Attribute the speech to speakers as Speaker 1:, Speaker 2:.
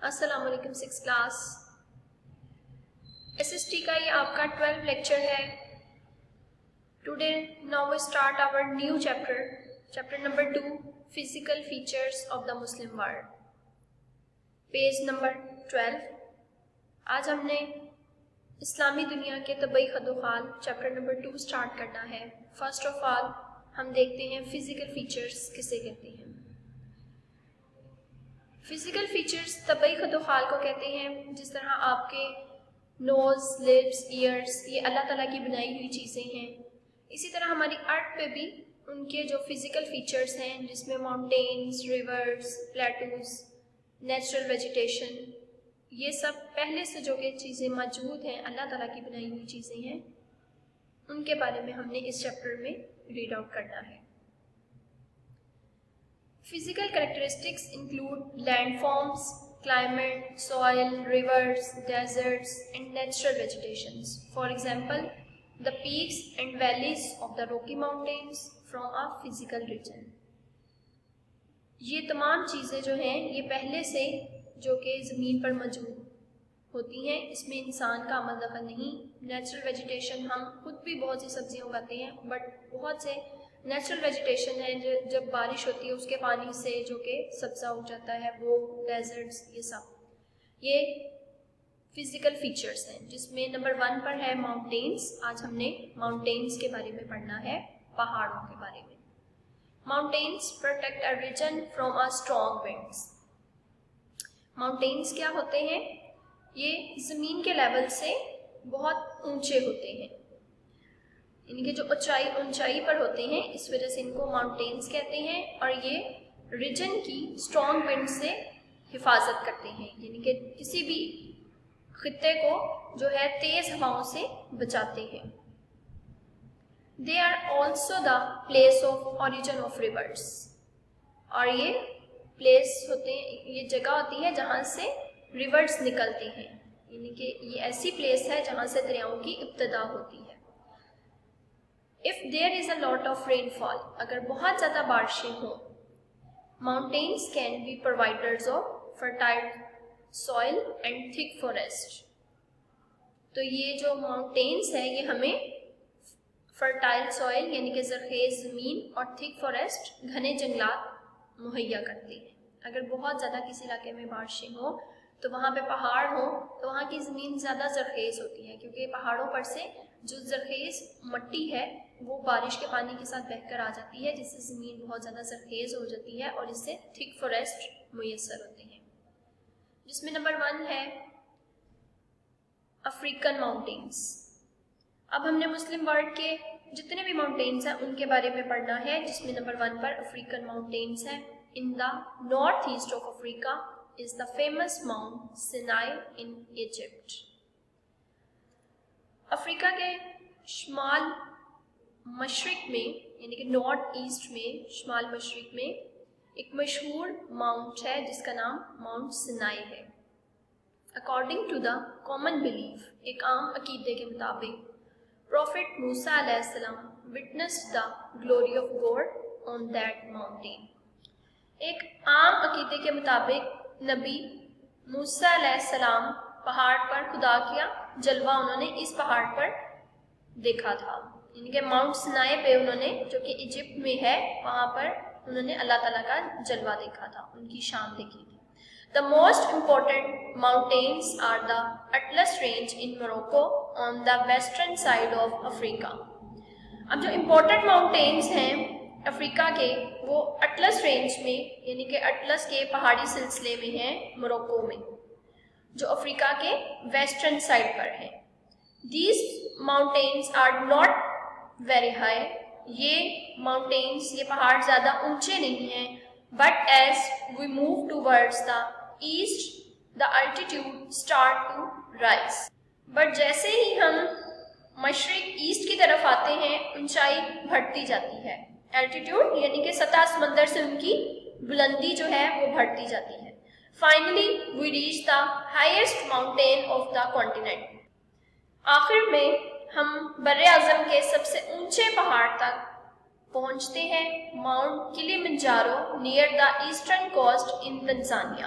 Speaker 1: السلام علیکم 6 class SST کا یہ آپ کا 12 لیکچر ہے. Today now we start our new chapter number 2 physical features of the Muslim world, page number 12. آج ہم نے اسلامی دنیا کے طبعی خد و خال چیپٹر نمبر 2 اسٹارٹ کرنا ہے. فرسٹ آف آل ہم دیکھتے ہیں فزیکل فیچرز کسے کہتے ہیں. فزیکل فیچرز طبعی خد و خال کو کہتے ہیں. جس طرح آپ کے نوز, لپس, ایئرس یہ اللہ تعالیٰ کی بنائی ہوئی چیزیں ہیں, اسی طرح ہماری ارتھ پہ بھی ان کے جو فزیکل فیچرز ہیں جس میں mountains, rivers, Plato's, natural vegetation, یہ سب پہلے سے جو کہ چیزیں موجود ہیں اللہ تعالیٰ کی بنائی ہوئی چیزیں ہیں, ان کے بارے میں ہم نے اس چیپٹر میں ریڈ آؤٹ کرنا ہے. Physical characteristics include landforms, climate, soil, rivers, deserts, and natural vegetations. For example, the peaks and valleys of the Rocky Mountains from a physical region. یہ تمام چیزیں جو ہیں یہ پہلے سے جو کہ زمین پر موجود ہوتی ہیں, اس میں انسان کا عمل دخل نہیں. نیچرل ویجیٹیشن ہم خود بھی بہت سی سبزیاں اگاتے ہیں, بٹ بہت سے نیچرل ویجیٹیشن ہے جب بارش ہوتی ہے اس کے پانی سے جو کہ سبزہ اگ جاتا ہے, وہ ڈیزرٹس, یہ سب یہ فزیکل فیچرز ہیں. جس میں نمبر 1 پر ہے ماؤنٹینس. آج ہم نے ماؤنٹینس کے بارے میں پڑھنا ہے, پہاڑوں کے بارے میں. Mountains protect a region from a strong winds. Mountains کیا ہوتے ہیں؟ یہ زمین کے لیول سے بہت اونچے ہوتے ہیں, ان کے جو اونچائی پر ہوتے ہیں, اس وجہ سے ان کو ماؤنٹینس کہتے ہیں. اور یہ ریجن کی اسٹرانگ ونڈ سے حفاظت کرتے ہیں, یعنی کہ کسی بھی خطے کو جو ہے تیز ہواؤں سے بچاتے ہیں. They are also the place of origin of rivers. اور یہ پلیس ہوتے ہیں, یہ جگہ ہوتی ہے جہاں سے ریورس نکلتے ہیں, یعنی کہ یہ ایسی پلیس ہے جہاں سے دریاؤں کی ابتدا ہوتی ہے. If there is a lot of rainfall, اگر بہت زیادہ بارشیں ہوں, mountains can be providers of fertile soil and thick forest. تو یہ جو mountains ہے یہ ہمیں fertile soil یعنی کہ زرخیز زمین اور thick forest گھنے جنگلات مہیا کرتے ہیں. اگر بہت زیادہ کسی علاقے میں بارشیں ہوں تو وہاں پہ پہاڑ ہوں تو وہاں کی زمین زیادہ زرخیز ہوتی ہے, کیونکہ پہاڑوں پر سے جو زرخیز مٹی ہے وہ بارش کے پانی کے ساتھ بہہ کر آ جاتی ہے, جس سے زمین بہت زیادہ زرخیز ہو جاتی ہے اور اس سے تھک فوریسٹ میسر ہوتے ہیں. جس میں نمبر 1 ہے افریقن ماؤنٹینس. اب ہم نے مسلم ورلڈ کے جتنے بھی ماؤنٹینس ہیں ان کے بارے میں پڑھنا ہے, جس میں نمبر 1 پر افریقن ماؤنٹینس ہے. In the north east of Africa is the famous Mount Sinai in Egypt. افریقہ کے شمال مشرق میں یعنی کہ نارتھ ایسٹ میں, شمال مشرق میں ایک مشہور ماؤنٹ ہے جس کا نام ماؤنٹ سنائی ہے. According to the common belief, ایک عام عقیدے کے مطابق, Prophet موسیٰ علیہ السلام witnessed the glory of God on that mountain. ایک عام عقیدے کے مطابق نبی موسیٰ علیہ السلام پہاڑ پر خدا کیا جلوہ انہوں نے اس پہاڑ پر دیکھا تھا, یعنی کہ ماؤنٹ سنائے پہ انہوں نے جو کہ ایجپٹ میں ہے وہاں پر انہوں نے اللہ تعالیٰ کا جلوہ دیکھا تھا, ان کی شان دیکھی تھی. The most important mountains are the Atlas Range in Morocco on the western side of Africa. اب جو امپورٹنٹ ماؤنٹینس ہیں افریقہ کے وہ اٹلس رینج میں یعنی کہ اٹلس کے پہاڑی سلسلے میں ہیں موروکو میں, جو افریقہ کے ویسٹرن سائڈ پر ہیں. These mountains are not very high. یہ ماؤنٹینس, یہ پہاڑ زیادہ اونچے نہیں ہیں, but as we move towards the east, the altitude start to rise. but جیسے ہی ہم مشرق ایسٹ کی طرف آتے ہیں اونچائی بڑھتی جاتی ہے. الٹیٹیوڈ یعنی کہ سطح سمندر سے ان کی بلندی جو ہے وہ بڑھتی جاتی ہے. Finally we reach the highest mountain of the continent. آخر میں ہم بر اعظم کے سب سے اونچے پہاڑ تک پہنچتے ہیں, mount Kilimanjaro near the eastern coast in Tanzania.